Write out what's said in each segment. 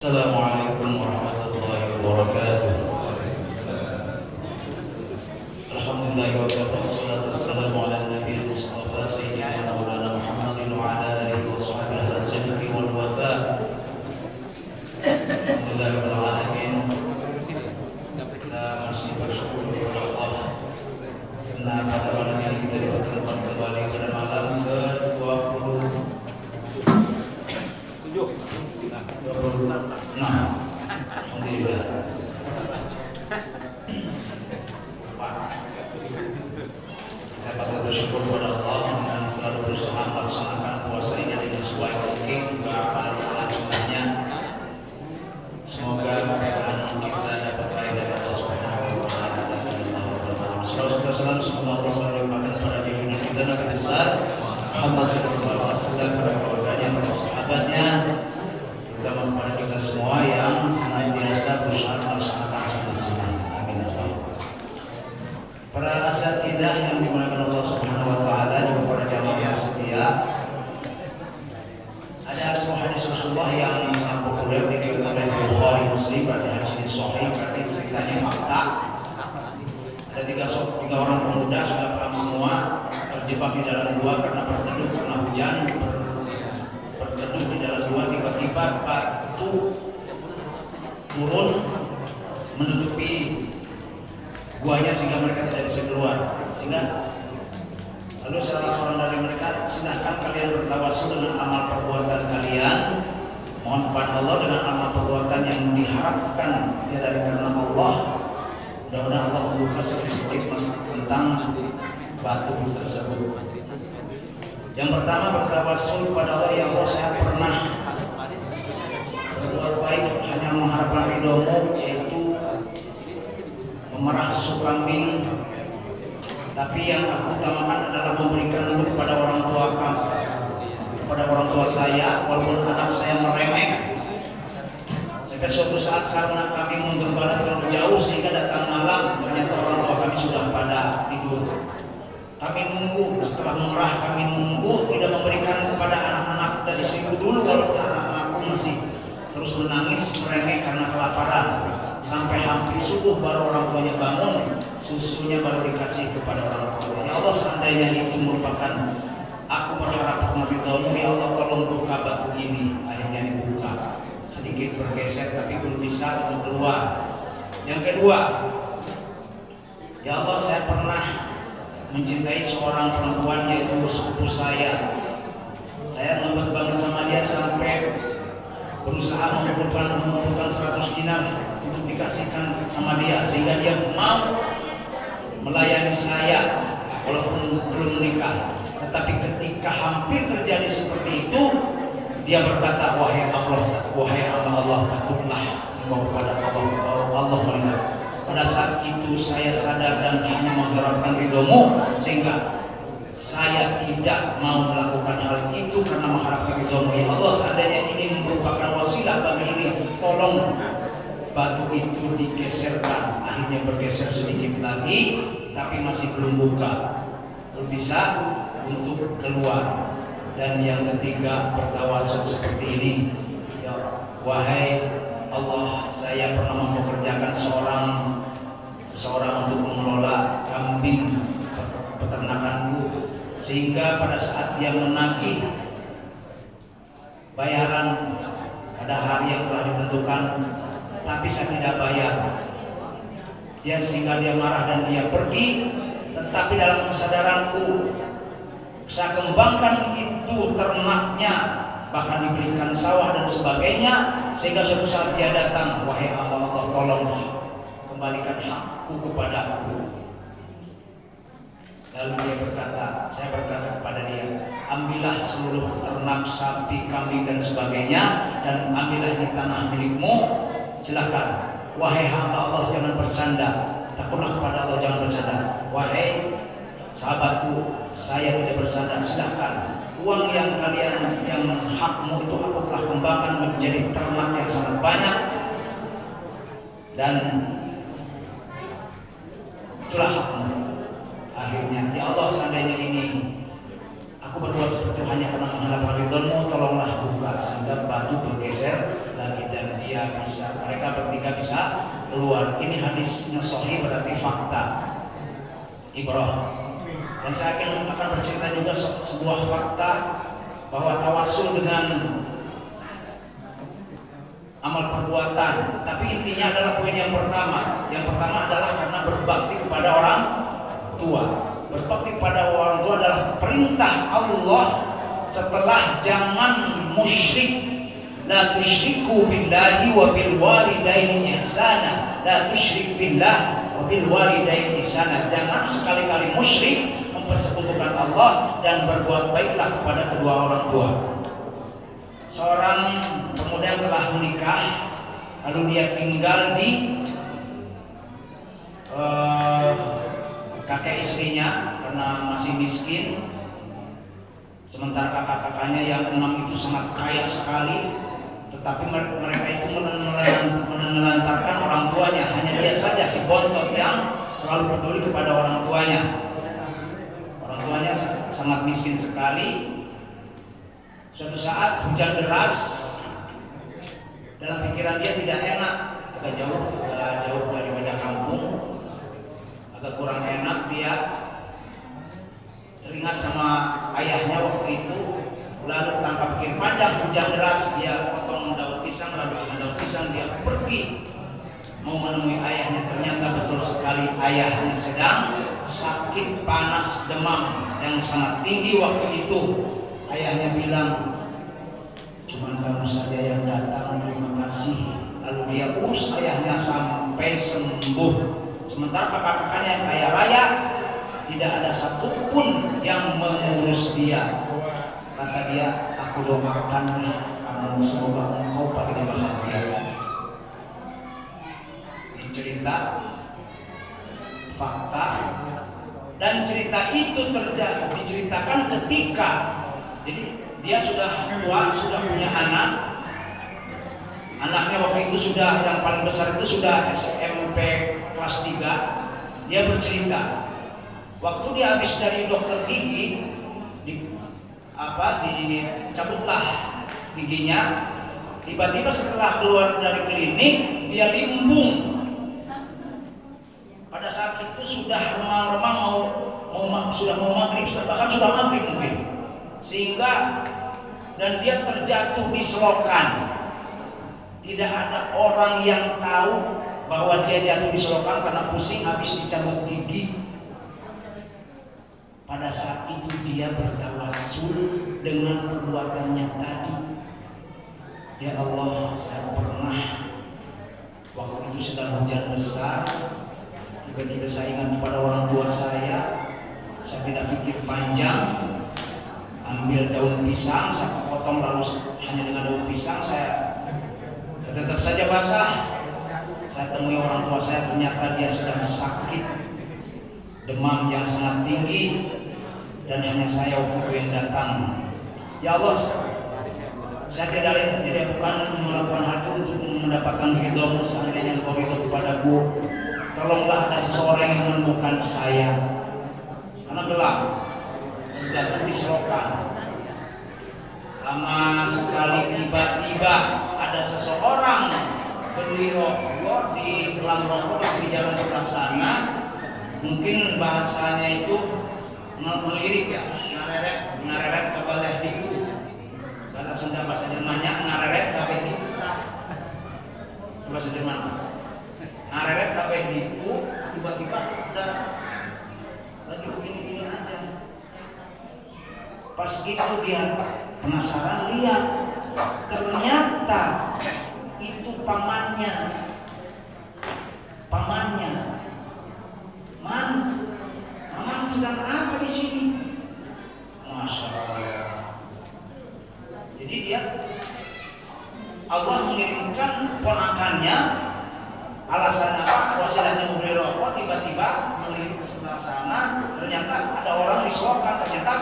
Assalamualaikum warahmatullahi wabarakatuh. Alhamdulillah wa wassalatu wassalamu ala nabiyil mustafa sayyidina maulana Muhammadin wa ala alihi wa sahbihi as-sidqi wal wafa. Alhamdulillahil alamin. Kita masih bersyukur kepada Allah karena pada malam ini kita dipertemukan kembali pada malam ke-27. Nah, alhamdulillah. Kita patut bersyukur kepada Allah dan selalu berusaha melaksanakan puasa ini dengan sesuai mungkin juga pada sunnahnya. Semoga perjalanan kita dapat raih dari Allah Subhanahu wa taala dan Allah. Saudara selalu semoga Allah selalu limpahkan pada diri kita Nabi besar Muhammad sallallahu alaihi wasallam, para keluarganya, para sahabatnya, terutama kepada kita semua yang senantiasa berusaha melaksanakan sunnah-sunnah. Amin. Para asatidzah yang dimuliakan Allah Subhanahu wa taala, juga para jamaah yang setia. Ada sebuah hadis Rasulullah yang sangat populer diriwayatkan oleh Bukhari Muslim, berarti hadis ini sahih, berarti ceritanya fakta. Ada tiga orang pemuda, sudah paham semua, terjebak di dalam gua karena berteduh karena hujan. Berteduh di dalam gua, tiba-tiba batu turun menutupi guanya sehingga mereka tidak bisa keluar. Lalu salah seorang dari mereka, silahkan kalian bertawasul dengan amal perbuatan kalian, mohon kepada Allah dengan amal perbuatan yang diharapkan tidak karena Allah. Mudah-mudahan Allah membuka sedikit tentang batu tersebut. Yang pertama, bertawasul kepada Allah, ya Allah, saya pernah berbuat baik hanya mengharapkan ridhomu, yaitu memerah susu kambing, tapi yang aku utamakan adalah memberikan dulu kepada orang tua saya, walaupun anak saya meremeh. Sampai suatu saat karena kami menggembala terlalu jauh sehingga datang malam, ternyata orang tua kami sudah pada tidur. Kami nunggu, setelah memerah kami nunggu, tidak memberikan kepada anak-anak dan istriku dulu, walaupun anak-anakku masih terus menangis merengek karena kelaparan. Sampai hampir subuh baru orang tuanya bangun, susunya baru dikasih kepada orang tuanya. Ya Allah, seandainya itu merupakan aku berharap ridhomu, ya Allah, tolong buka batu ini. Akhirnya dibuka, sedikit bergeser tapi belum bisa untuk keluar. Yang kedua, ya Allah, saya pernah mencintai seorang perempuan, yaitu sepupu saya. Saya ngebet banget sama dia sampai berusaha mengumpulkan 100 dinar untuk dikasihkan sama dia sehingga dia mau melayani saya walaupun belum menikah. Tetapi ketika hampir terjadi seperti itu, dia berkata, wahai Allah, takutlah engkau kepada Allah melihat. Pada saat itu saya sadar dan hanya mengharapkan ridhomu, sehingga saya tidak mau melakukan hal itu karena mengharapkan ridhomu. Ya Allah, seandainya ini merupakan wasilah bagi ini, tolong batu itu digeserkan. Akhirnya bergeser sedikit lagi, tapi masih belum buka, belum bisa untuk keluar. Dan yang ketiga, bertawasul seperti ini, ya wahai Allah, saya pernah mempekerjakan seseorang untuk mengelola kambing peternakanku, sehingga pada saat dia menagih bayaran pada hari yang telah ditentukan, tapi saya tidak bayar, sehingga dia marah dan dia pergi. Tetapi dalam kesadaranku, saya kembangkan itu ternaknya, bahkan diberikan sawah dan sebagainya, sehingga suatu saat dia datang, wahai Allah, tolonglah kembalikan hakku kepadaku. Lalu saya berkata kepada dia, ambillah seluruh ternak sapi, kambing dan sebagainya, dan ambillah di tanah milikmu, silakan. Wahai hamba Allah, jangan bercanda, takutlah kepada Allah, jangan bercanda. Wahai sahabatku, saya tidak bercanda, silakan. Uang yang hakmu itu aku telah kembangkan menjadi ternak yang sangat banyak, dan itulah hakmu. Akhirnya, ya Allah, seandainya ini aku berbuat seperti itu hanya karena mengharapkan ridhomu, tolonglah buka, sehingga batu bergeser lagi dan dia mereka bertiga bisa keluar. Ini hadisnya sahih, berarti fakta ibrah. Dan saya akan bercerita juga sebuah fakta bahwa tawassul dengan amal perbuatan, tapi intinya adalah poin yang pertama. Yang pertama adalah karena berbakti kepada orang tua. Berbakti kepada orang tua adalah perintah Allah setelah zaman musyrik. La tusyriku billahi wa bil walidaini ihsana. La tusyrik billah wa bil walidaini ihsana. Jangan sekali-kali musyrik, mempersekutukan Allah, dan berbuat baiklah kepada kedua orang tua. Seorang pemuda yang telah menikah, lalu dia tinggal di kakek istrinya karena masih miskin. Sementara kakak-kakaknya yang 6 itu sangat kaya sekali, tetapi mereka itu menelantarkan orang tuanya. Hanya dia saja si bontot yang selalu peduli kepada orang tuanya. Orang tuanya sangat miskin sekali. Suatu saat hujan deras, dalam pikiran dia tidak enak, agak jauh dari meja kampung, agak kurang enak. Dia teringat sama ayahnya waktu itu, lalu tanpa pikir panjang, hujan deras, dia potong daun pisang, lalu dengan daun pisang dia pergi mau menemui ayahnya. Ternyata betul sekali ayahnya sedang sakit panas demam yang sangat tinggi waktu itu. Ayahnya bilang, cuman kamu saja yang datang, terima kasih. Lalu dia urus ayahnya sampai sembuh. Sementara kakak-kakaknya yang kaya raya, tidak ada satupun yang mengurus dia. Kata dia, aku doakan kamu, semoga engkau paling bahagia. Ini cerita fakta, dan cerita itu diceritakan ketika dia sudah tua, sudah punya anak. Anaknya waktu itu sudah, yang paling besar itu sudah SMP kelas 3. Dia bercerita, waktu dia habis dari dokter gigi, dicabutlah giginya. Tiba-tiba setelah keluar dari klinik, dia limbung. Pada saat itu sudah remang-remang sudah mau maghrib, bahkan sudah maghrib mungkin. Sehingga dan dia terjatuh di selokan. Tidak ada orang yang tahu bahwa dia jatuh di selokan karena pusing habis dicabut gigi. Pada saat itu dia bertawassul dengan perbuatannya tadi. Ya Allah, saya pernah waktu itu sedang hujan besar, tiba-tiba saya ingat kepada orang tua saya tidak pikir panjang, ambil daun pisang, saya potong, lalu hanya dengan daun pisang saya tetap saja basah. Saya temui orang tua saya, ternyata dia sedang sakit demam yang sangat tinggi, dan hanya saya waktu itu yang datang. Ya Allah, saya tidak bukan melakukan hal itu untuk mendapatkan ridho-Mu. Seandainya Engkau ridho kepadaku, tolonglah ada seseorang yang menemukan saya, karena gelap, terjatuh di selokan. Lama sekali tiba-tiba ada seseorang beli rokok di gelang rokok di jalan sebelah sana. Mungkin bahasanya itu melirik ya, ngareret kabaleh diku. Bahasa Sunda, bahasa Jermannya ngareret kabeh diku. Bahasa Jerman ngareret kabeh diku. Tiba-tiba udah lagi begini-gini aja. Pas itu dia penasaran, lihat ternyata itu pamannya. Mamang sedang apa di sini? Masya Allah. Jadi dia, Allah mengirimkan ponakannya. Alasan apa? Wasilahnya membeli rokok, tiba-tiba melirik ke sebelah sana. Ternyata ada orang di selokan, ternyata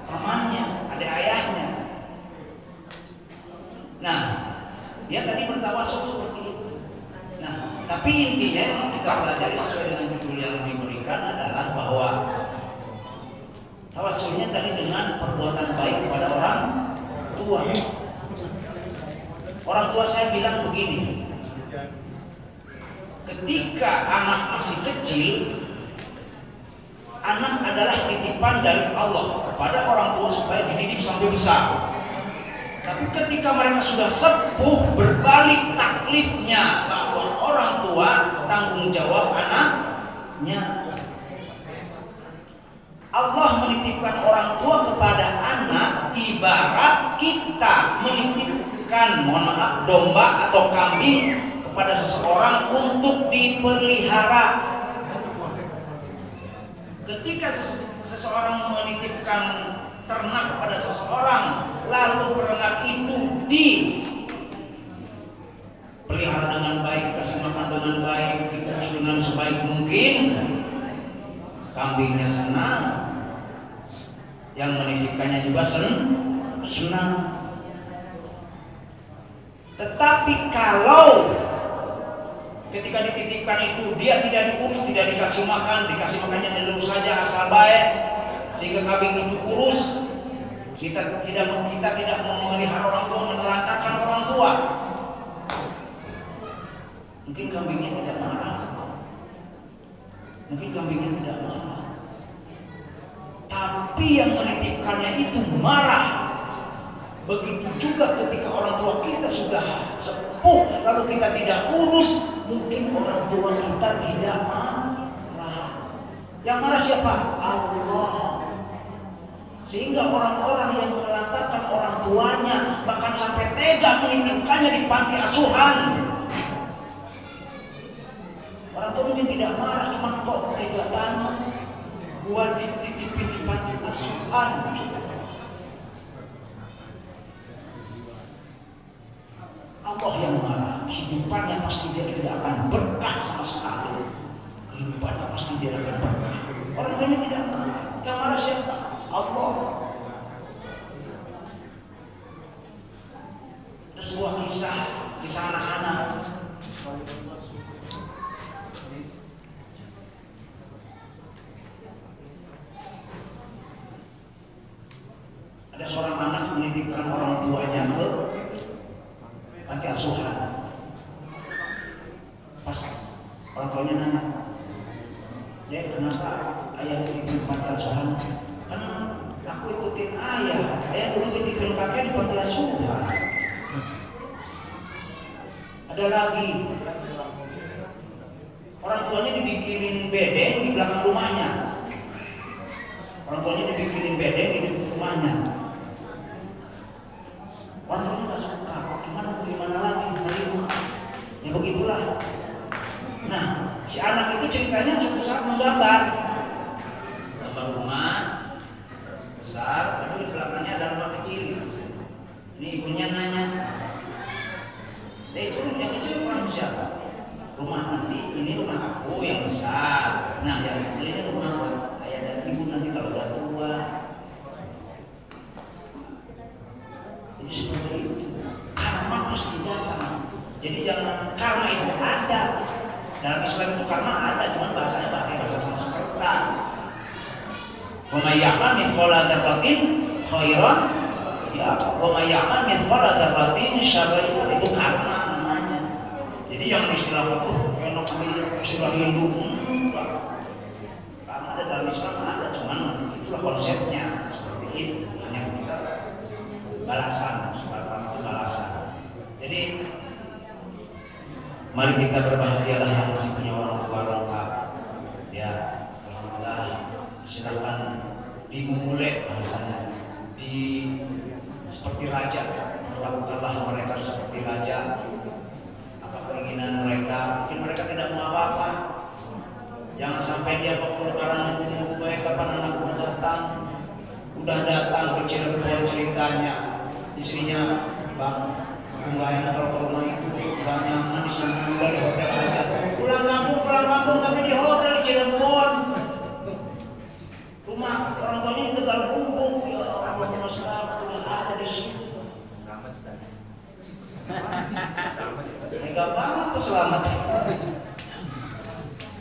pamannya, ada ayahnya. Nah, dia tadi bertawassul seperti itu. Nah, tapi intinya yang kita pelajari sesuai dengan judul yang diberikan adalah bahwa tawassulnya tadi dengan perbuatan baik kepada orang tua. Orang tua saya bilang begini, ketika anak masih kecil, anak adalah titipan dari Allah kepada orang tua supaya dididik sampai besar. Tapi ketika mereka sudah sepuh, berbalik taklifnya bahwa orang tua tanggung jawab anaknya. Allah menitipkan orang tua kepada anak ibarat kita menitipkan, mohon maaf, domba atau kambing kepada seseorang untuk dipelihara. Ketika seseorang menitipkan ternak kepada seseorang, lalu ternak itu dipelihara dengan baik, dikasih makan dengan baik, diurus dengan sebaik mungkin, kambingnya senang, yang menitipkannya juga senang. Tetapi kalau ketika dititipkan itu dia tidak diurus, tidak dikasih makan, dikasih makannya dulu saja asal baik, sehingga kambing itu kurus, kita tidak memelihara orang tua, menelantarkan orang tua, mungkin kambingnya tidak marah, tapi yang menitipkannya itu marah. Begitu juga ketika orang tua kita sudah sepuh lalu kita tidak urus, mungkin orang tua kita tidak marah. Yang marah siapa? Allah. Sehingga orang-orang yang menelantarkan orang tuanya bahkan sampai tega menitipkannya di panti asuhan. Orang tua mungkin tidak marah, cuma kok tega banget gua dititipin di panti asuhan. Allah yang marah, hidupannya pasti dia tidak akan berkah sama sekali. Kehidupannya pasti dia akan berkah. Orang tuanya tidak marah. Yang marah siapa? Allah. Ada sebuah kisah anak-anak. Ada seorang anak menitipkan orang tuanya ke panti asuhan. Pas orang tuanya nanya, "Dek, kenapa ayah titipin panti asuhan?" "Karena aku ikutin ayah dulu titipin kakek di panti asuhan." Ada lagi, orang tuanya dibikinin bedeng di belakang rumahnya. Orang tuanya dibikinin bedeng di rumahnya. Orang tuanya nggak suka, cuman gimana lagi, terima. Ya begitulah. Nah, si anak itu ceritanya suatu saat menggambar rumah besar, tapi di belakangnya ada rumah kecil gitu. Ini ibunya nanya, itu yang kecil rumah siapa? Rumah nanti, ini rumah aku yang besar. Nah, yang kecil ini rumah ayah dan ibu nanti kalau udah tua. Jadi seperti itu. Karma pasti datang. Jadi jangan, karma itu ada. Dalam Islam itu karma ada, cuma bahasanya pakai bahasa Sanskerta. Wa may ya'mal mithqala dzarratin khairan ya, wa may ya'mal mithqala dzarratin syarran, itu karma namanya. Jadi jangan istilahkan enak ambil istilah Hindu. Karma ada dalam Islam ada, cuman itulah konsepnya seperti itu. Hanya kita balasan, supaya itu balasan. Jadi mari kita berbahagialah yang masih punya orang tua lengkap. Ya, alhamdulillah. Silakan dimulai bahasanya, seperti raja. Perlakukanlah mereka seperti raja. Apa keinginan mereka? Mungkin mereka tidak mau apa-apa. Jangan sampai dia berkeluaran menunggu baik kapan anakku datang. Udah datang ke Cirebon ceritanya, istrinya, "Bang, aku nggak enak kalau ke rumah itu, nggak nyaman di sini, udah di hotel aja." Pulang kampung tapi di hotel di Cirebon. Rumah orang tuanya di Tegal Kumpung, ya Allah, sekarang udah ada di sini. Tega banget peselamat.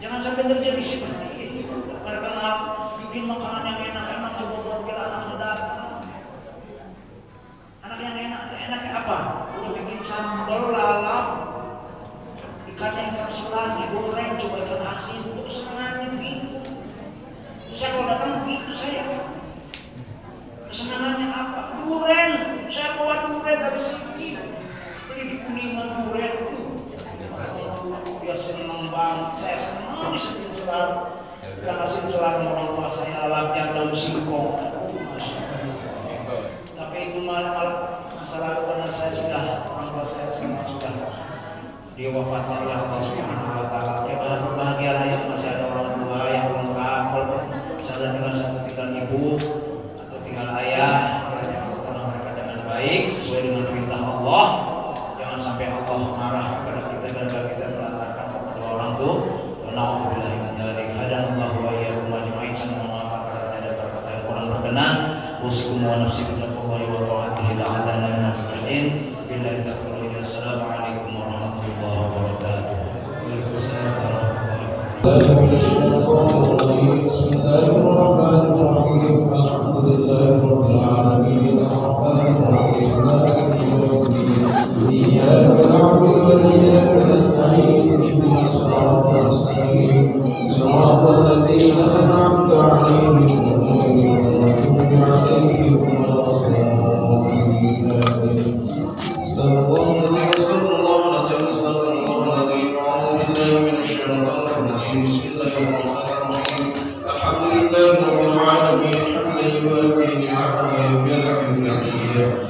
Jangan sampai terjadi seperti itu. Mereka bikin makanan yang enak-enak, coba buat anaknya datang. Anak yang enaknya apa? Udah bikin sambal lalap, ikan selar digoreng, coba ikan asin, itu kesenangannya begitu. Saya kalau datang begitu saya. Kesenangannya apa? Duren. Saya bawa duren dari sini. Beli di Kuningan duren. Dia senang banget. Saya senang bisa bikin selar. Ikan asin selar orang tua saya, lalapnya daun singkong. Tapi itu malah masa lalu karena saya sudah, orang tua saya semua sudah. Dia wafatnya oleh Allah Subhanahu wa Ta'ala. Ya berbahagialah yang masih ada orang tua yang lengkap. Walaupun misalnya tinggal satu, tinggal ibu atau tinggal ayah, yang melakukan mereka dengan baik sesuai dengan perintah Allah. Jangan sampai Allah marah kepada kita dan kita melantarkan kepada orang tua. Na'udzubillah min dzalik. Hadanallahu wa iyyakum ajma'in. Semoga kata-kata dan kata-kata yang kurang berkenan. Usikum wa nafsi bittaqwallahi wa ta'atihi la'allana minal-muflihin. Billahi taufiq. Assalamualaikum warahmatullahi wabarakatuh. Bismillahirrahmanirrahim. Alhamdulillahirabbil alamin. Arrahmanirrahim. Maliki yaumiddin. Iyyaka na'budu wa iyyaka nasta'in. Ihdinas siratal mustaqim. Shiratal ladzina an'amta 'alaihim ghairil maghdubi 'alaihim waladdallin.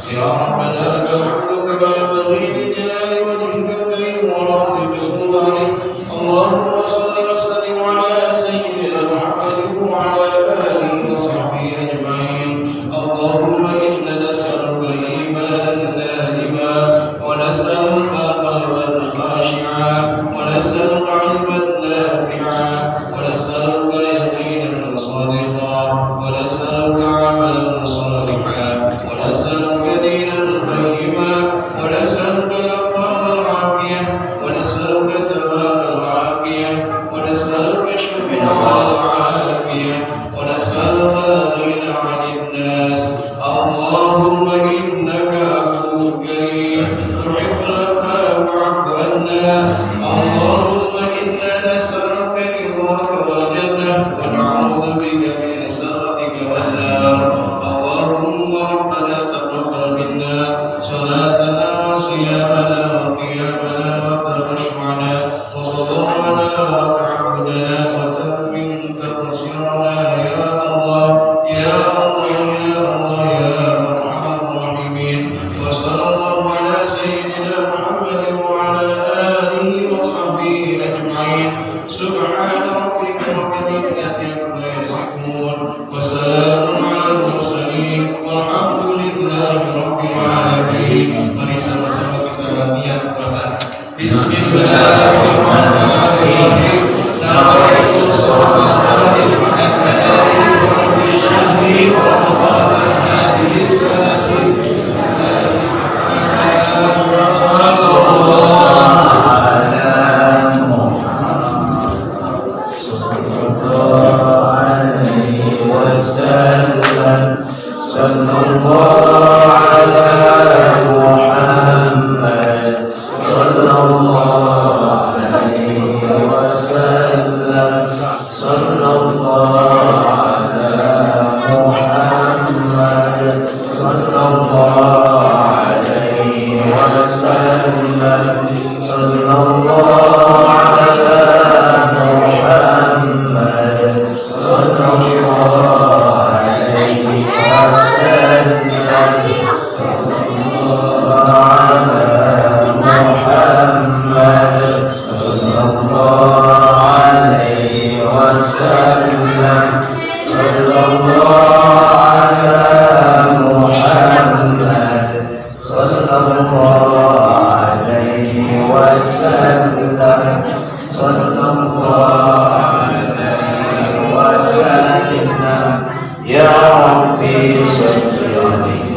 Ya Rabbana lakal kama yanbaghi li jalali wajhika al-karim wa ra'ati sultanik. Allahumma salli wa sallim ala sayyidina Muhammadin wa ala alihi wa sahbihi ajma'in. Allahumma inna nas'aluka imanan da'iman wa nas'aluka qalban khashi'an wa nas'aluka 'ilman nafi'an wa nas'aluka yaqinan sadiqan wa nas'aluka 'amalan salihan wa nas'aluka dinan qayyiman wa nas'aluka al-afwa wal-'afiyah wa nas'aluka tamam al-'afiyah wa nas'aluka shifaa al-'afiyah wa nas'aluka ghina 'anil nas. Allahumma innaka 'afuwwun karim tuhibbul 'afwa fa'fu 'anna. Allahumma inna nas'aluka ridhaka wal jannah wa na'udzu bika min sakhatika wan nar. Allahumma rabbana taqabbal minna salatana wa siyamana wa qiyamana wa tashfa'na wa tadharrana wa ta'budana wa tamin taqsirana ya Allah ya Allah ya Allah ya arhamar rahimin. Wa sallallahu ala sayyidina Muhammadin wa ala alihi wa sahbihi ajma'in. Subhana rabbika rabbil izzati amma yasifun wa salamun alal mursalin walhamdulillahi rabbil alamin. Mari sama-sama kita latihan puasa. Bismillahirrahmanirrahim. Nawaitu sholata fi syahri Ramadan hadhihi sanati. Ya Rabbi salli alaihi